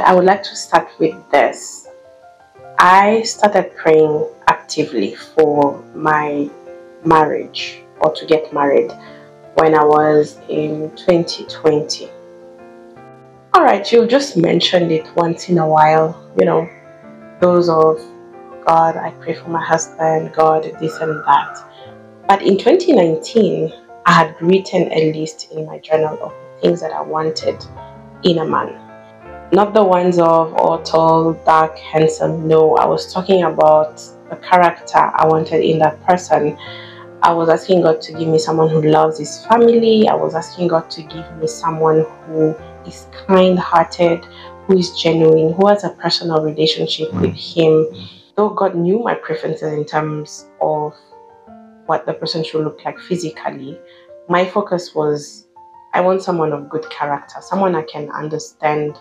I would like to start with this. I started praying actively for my marriage, or to get married, when I was in 2020. Alright, you just mentioned it once in a while, those of God, I pray for my husband, God, this and that. But in 2019, I had written a list in my journal of things that I wanted in a man. Not the ones of, oh, tall, dark, handsome. No, I was talking about the character I wanted in that person. I was asking God to give me someone who loves his family. I was asking God to give me someone who is kind-hearted, who is genuine, who has a personal relationship with him. Though God knew my preferences in terms of what the person should look like physically, my focus was, I want someone of good character, someone I can understand,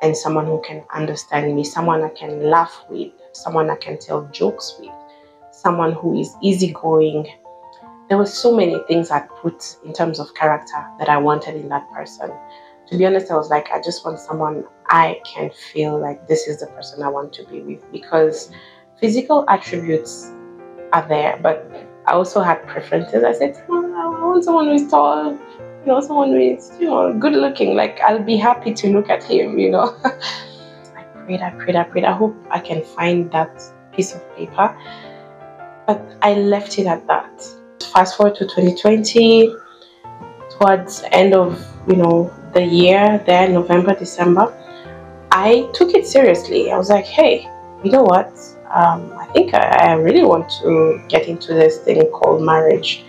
and someone who can understand me, someone I can laugh with, someone I can tell jokes with, someone who is easygoing. There were so many things I put in terms of character that I wanted in that person. To be honest, I was like, I just want someone I can feel like this is the person I want to be with, because physical attributes are there, but I also had preferences. I said, I want someone who is tall, someone who is, good looking. Like, I'll be happy to look at him, I prayed. I hope I can find that piece of paper. But I left it at that. Fast forward to 2020, towards the end of, the year, there, November, December, I took it seriously. I was like, hey, you know what? I think I really want to get into this thing called marriage,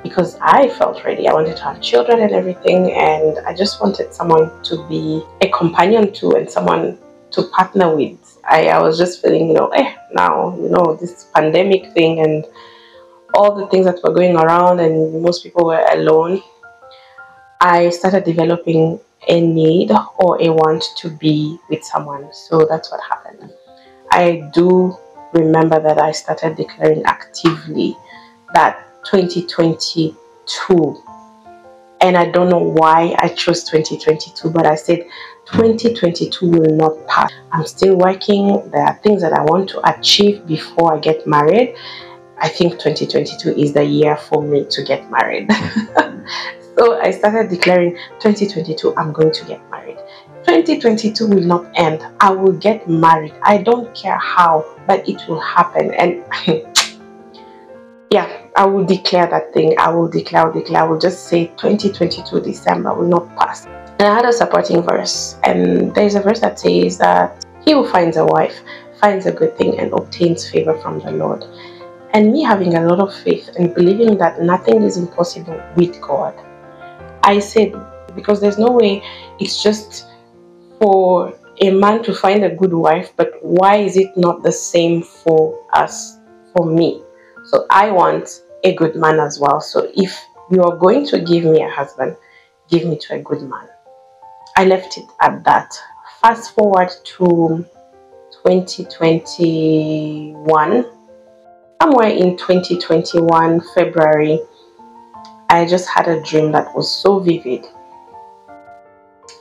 because I felt ready. I wanted to have children and everything, and I just wanted someone to be a companion to and someone to partner with. I was just feeling, now, this pandemic thing and all the things that were going around, and most people were alone. I started developing a need or a want to be with someone. So that's what happened. I do remember that I started declaring actively that 2022, and I don't know why I chose 2022, but I said 2022 will not pass. I'm still working. There are things that I want to achieve before I get married. I think 2022 is the year for me to get married. So I started declaring 2022, I'm going to get married. 2022 will not end. I will get married. I don't care how, but it will happen. And yeah, I will declare that thing. I will declare. I will just say 2022 December will not pass. And I had a supporting verse. And there's a verse that says that he who finds a wife finds a good thing and obtains favor from the Lord. And me having a lot of faith and believing that nothing is impossible with God, I said, because there's no way it's just for a man to find a good wife, but why is it not the same for us, for me? So I want a good man as well. So if you are going to give me a husband, give me to a good man. I left it at that. Fast forward to 2021. Somewhere in 2021, February, I just had a dream that was so vivid.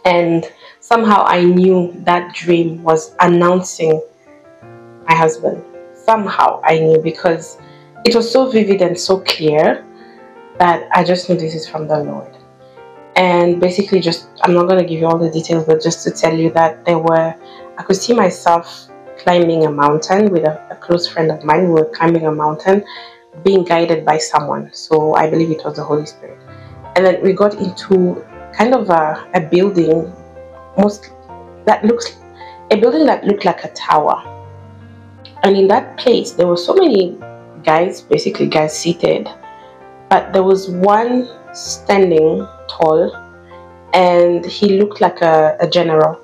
And somehow I knew that dream was announcing my husband. Somehow I knew, because it was so vivid and so clear that I just knew this is from the Lord. And basically, I'm not going to give you all the details, but just to tell you that I could see myself climbing a mountain with a close friend of mine. We were climbing a mountain, being guided by someone. So I believe it was the Holy Spirit. And then we got into kind of a building, that looked like a tower. And in that place, there were so many guys seated, but there was one standing tall, and he looked like a general.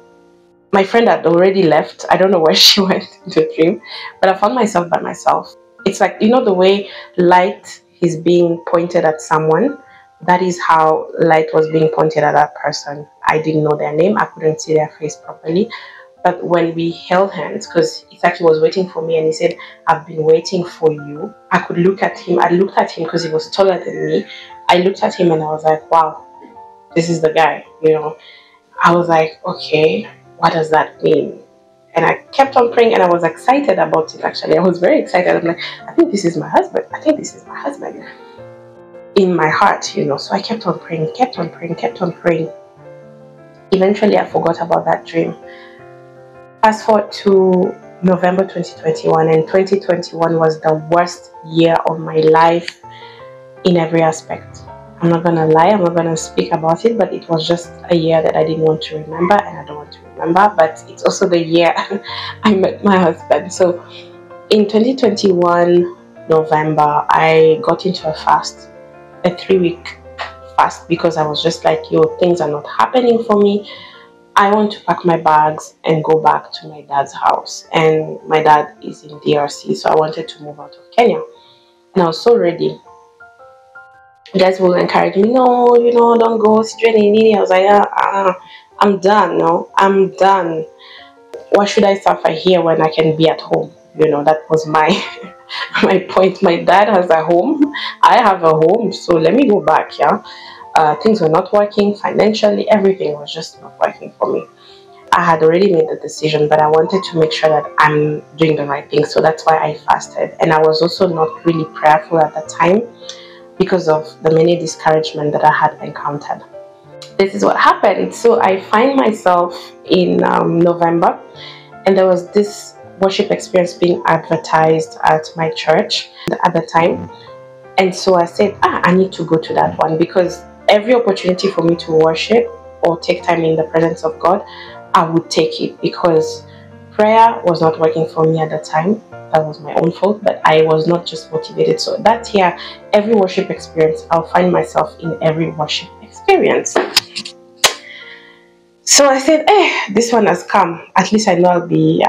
My friend had already left. I don't know where she went in the dream, but I found myself by myself. It's like, the way light is being pointed at someone. That is how light was being pointed at that person. I didn't know their name. I couldn't see their face properly. But when we held hands, because he actually was waiting for me, and he said, I've been waiting for you. I could look at him. I looked at him because he was taller than me. I looked at him and I was like, wow, this is the guy, I was like, okay, what does that mean? And I kept on praying, and I was excited about it. Actually, I was very excited. I'm like, I think this is my husband. I think this is my husband. In my heart, you know. So I kept on praying, kept on praying, kept on praying. Eventually, I forgot about that dream. Fast forward to November 2021, and 2021 was the worst year of my life in every aspect. I'm not gonna lie, I'm not gonna speak about it, but it was just a year that I didn't want to remember, and I don't want to remember. But it's also the year I met my husband. So in 2021 November, I got into a fast, a 3-week fast, because I was just like, yo, things are not happening for me. I want to pack my bags and go back to my dad's house. And my dad is in DRC, so I wanted to move out of Kenya. And I was so ready. You guys will encourage me, no, you know, don't go. I was like, I'm done, no, I'm done. Why should I suffer here when I can be at home? You know, that was my my point. My dad has a home, I have a home, so let me go back. Yeah, things were not working financially. Everything was just not working for me. I had already made the decision, but I wanted to make sure that I'm doing the right thing. So that's why I fasted. And I was also not really prayerful at the time because of the many discouragement that I had encountered. This is what happened. So I find myself in November, and there was this worship experience being advertised at my church at the time. And so I said, I need to go to that one, because every opportunity for me to worship or take time in the presence of God, I would take it, because prayer was not working for me at the time. That was my own fault, but I was not just motivated. So that year, every worship experience, I'll find myself in every worship experience. So I said, this one has come. At least I know I'll be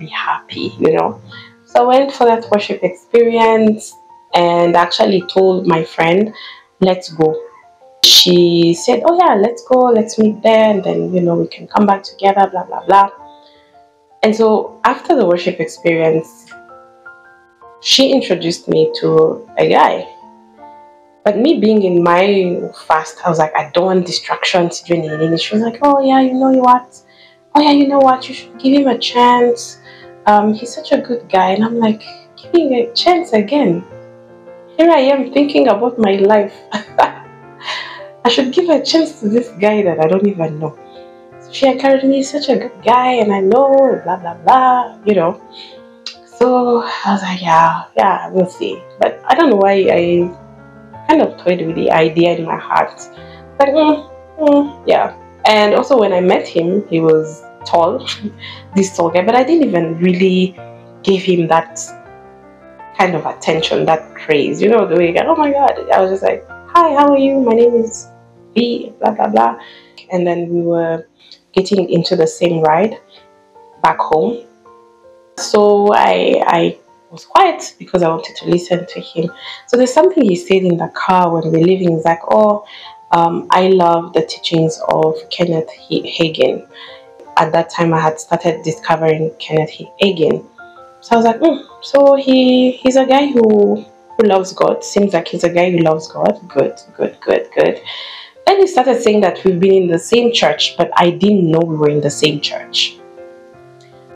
happy, you know. So I went for that worship experience and actually told my friend, let's go. She said, oh yeah, let's go, let's meet there, and then, you know, we can come back together, blah, blah, blah. And so after the worship experience, she introduced me to a guy. But me being in my fast, I was like, I don't want distractions. She was like, oh yeah, you know what? Oh yeah, you know what? You should give him a chance. He's such a good guy. And I'm like, giving a chance again. Here I am thinking about my life. I should give a chance to this guy that I don't even know. So she encouraged me, he's such a good guy, and I know, blah, blah, blah, you know. So I was like, yeah, we'll see. But I don't know why I kind of toyed with the idea in my heart. Like, yeah. And also when I met him, he was tall, this tall guy, but I didn't even really give him that kind of attention, that praise, you know, the way, oh my God. I was just like, hi, how are you? My name is Vee, blah, blah, blah. And then we were getting into the same ride back home. So I was quiet because I wanted to listen to him. So there's something he said in the car when we're leaving. He's like, I love the teachings of Kenneth Hagin. At that time, I had started discovering Kenneth Hagin. So I was like, so he's a guy who loves God. Seems like he's a guy who loves God. Good. Then he started saying that we've been in the same church, but I didn't know we were in the same church.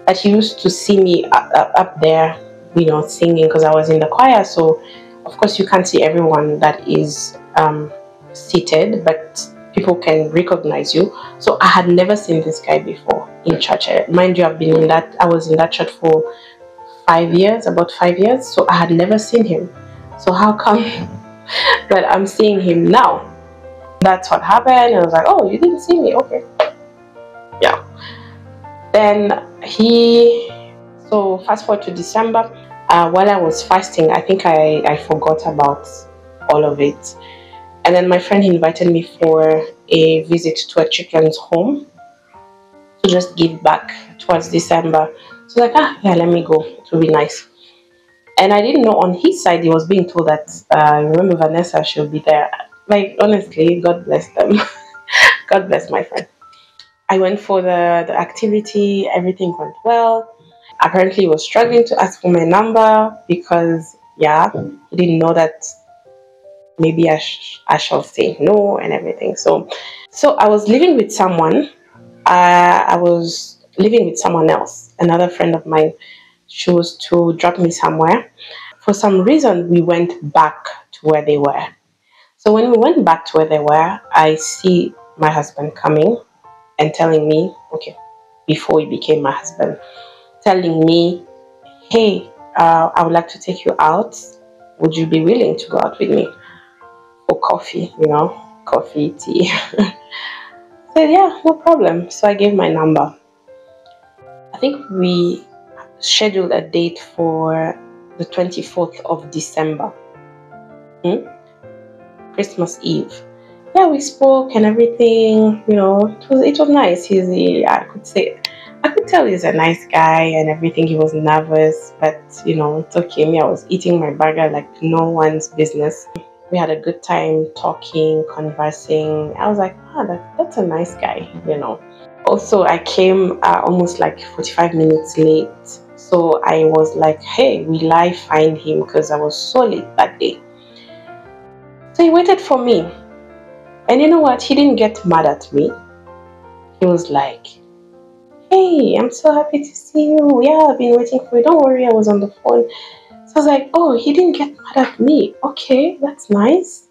That he used to see me up there, you know, singing, because I was in the choir. So of course you can't see everyone that is seated, but people can recognize you. So I had never seen this guy before in church. Mind you, I was in that church for 5 years, about 5 years. So I had never seen him. So how come that I'm seeing him now? That's what happened. And I was like, oh, you didn't see me? Okay. Yeah. Then so fast forward to December, while I was fasting, I think I forgot about all of it. And then my friend invited me for a visit to a children's home to just give back towards December. So like, yeah, let me go. It will be nice. And I didn't know on his side, he was being told that, remember Vanessa, she'll be there. Like, honestly, God bless them. God bless my friend. I went for the activity, everything went well. Apparently he was struggling to ask for my number because, yeah, he didn't know that maybe I shall say no and everything. So I was living with someone I was living with someone else, another friend of mine. She was to drop me somewhere. For some reason, we went back to where they were. So when we went back to where they were, I see my husband coming and telling me, okay, before he became my husband, telling me, hey, I would like to take you out. Would you be willing to go out with me for coffee? Coffee, tea. I said, yeah, no problem. So I gave my number. I think we scheduled a date for the 24th of December, Christmas Eve. Yeah, we spoke and everything. It was nice. I could tell he's a nice guy and everything. He was nervous, but it's okay. Me, I was eating my burger like no one's business. We had a good time talking, conversing. I was like, that's a nice guy. Also, I came almost like 45 minutes late. So I was like, hey, will I find him? Because I was so late that day. So he waited for me. And you know what? He didn't get mad at me. He was like, hey, I'm so happy to see you. Yeah, I've been waiting for you. Don't worry, I was on the phone. So I was like, oh, he didn't get mad at me. Okay, that's nice.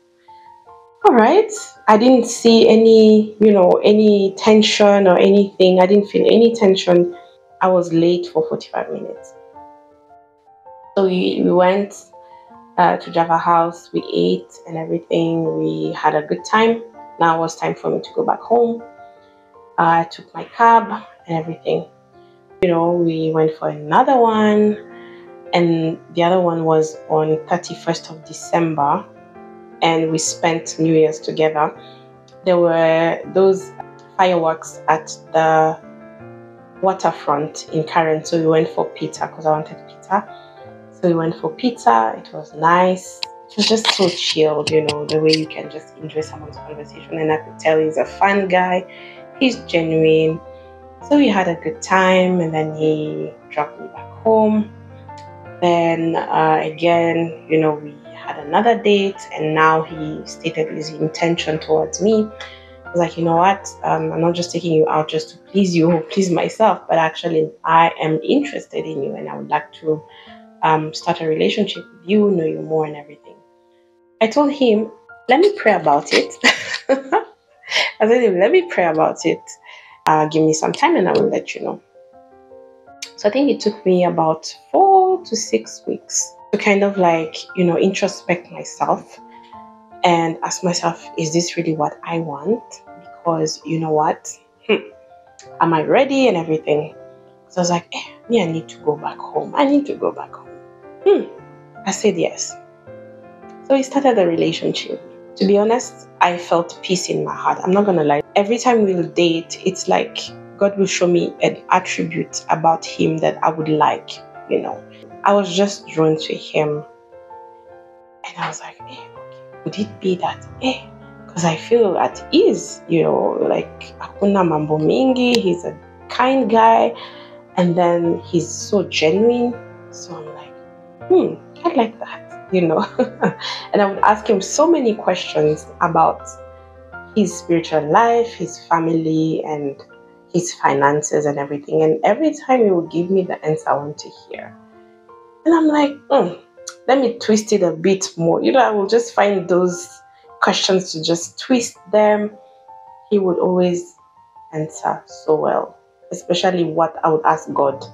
All right. I didn't see any tension or anything. I didn't feel any tension. I was late for 45 minutes. So we went to Java House. We ate and everything. We had a good time. Now it was time for me to go back home. I took my cab and everything. We went for another one. And the other one was on 31st of December. And we spent New Year's together. There were those fireworks at the waterfront in Karen, so we went for pizza because I wanted pizza. So we went for pizza. It was nice. It was just so chilled, the way you can just enjoy someone's conversation. And I could tell he's a fun guy. He's genuine. So we had a good time, and then he dropped me back home. Then again, we had another date, and now he stated his intention towards me. I was like, you know what? I'm not just taking you out just to please you or please myself, but actually I am interested in you and I would like to start a relationship with you, know you more and everything. I told him, let me pray about it. I told him, let me pray about it. Give me some time and I will let you know. So I think it took me about 4 to 6 weeks to kind of introspect myself and ask myself, is this really what I want? Because you know what? Am I ready and everything? So I was like, I need to go back home. I need to go back home. I said yes. So we started a relationship. To be honest, I felt peace in my heart. I'm not going to lie. Every time we'll date, it's like God will show me an attribute about him that I would like, I was just drawn to him. And I was like, okay, would it be that? Because I feel at ease, like hakuna mambo mingi, he's a kind guy, and then he's so genuine. So I'm like, I like that, And I would ask him so many questions about his spiritual life, his family, and his finances and everything. And every time he would give me the answer I want to hear. And I'm like, let me twist it a bit more. I will just find those questions to just twist them. He would always answer so well, especially what I would ask God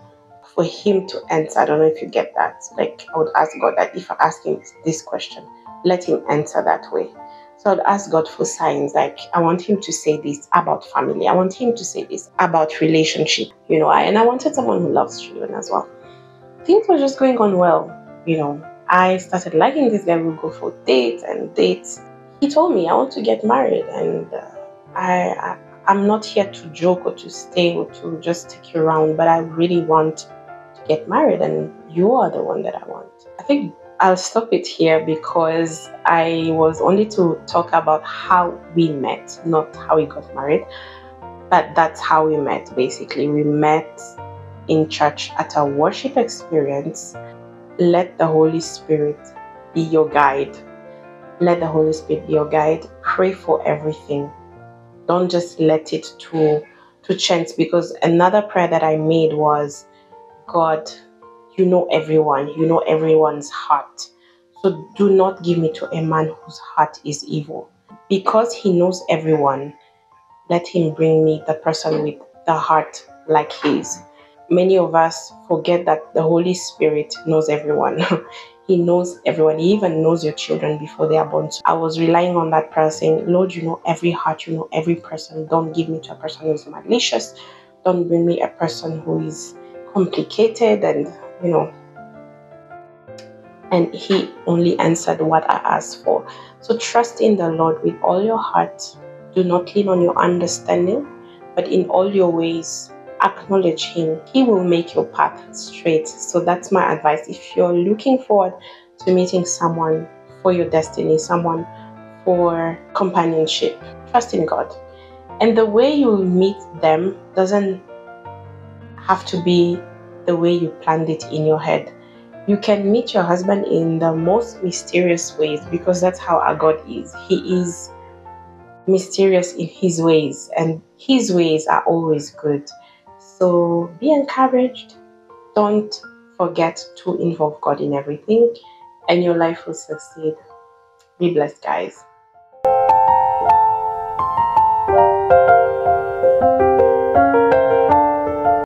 for him to answer. I don't know if you get that. Like, I would ask God that if I ask him this question, let him answer that way. So I'd ask God for signs, like I want him to say this about family. I want him to say this about relationship, and I wanted someone who loves children as well. Things were just going on well, I started liking this guy. We'll go for dates and dates. He told me I want to get married, and I'm not here to joke or to stay or to just take you around, but I really want to get married, and you are the one that I want. I think I'll stop it here because I was only to talk about how we met, not how we got married, but that's how we met. Basically, we met in church at a worship experience. Let the Holy Spirit be your guide. Let the Holy Spirit be your guide. Pray for everything. Don't just let it to to chance, because another prayer that I made was, God, you know everyone, you know everyone's heart. So do not give me to a man whose heart is evil. Because he knows everyone, let him bring me the person with the heart like his. Many of us forget that the Holy Spirit knows everyone. He knows everyone. He even knows your children before they are born. So I was relying on that prayer saying, Lord, you know every heart, you know every person. Don't give me to a person who is malicious. Don't bring me a person who is complicated and, you know, and he only answered what I asked for. So trust in the Lord with all your heart. Do not lean on your understanding, but in all your ways, acknowledge him. He will make your path straight. So that's my advice. If you're looking forward to meeting someone for your destiny, someone for companionship, trust in God. And the way you meet them doesn't have to be the way you planned it in your head. You can meet your husband in the most mysterious ways, because that's how our God is. He is mysterious in his ways, and his ways are always good. So be encouraged. Don't forget to involve God in everything, and your life will succeed. Be blessed, guys.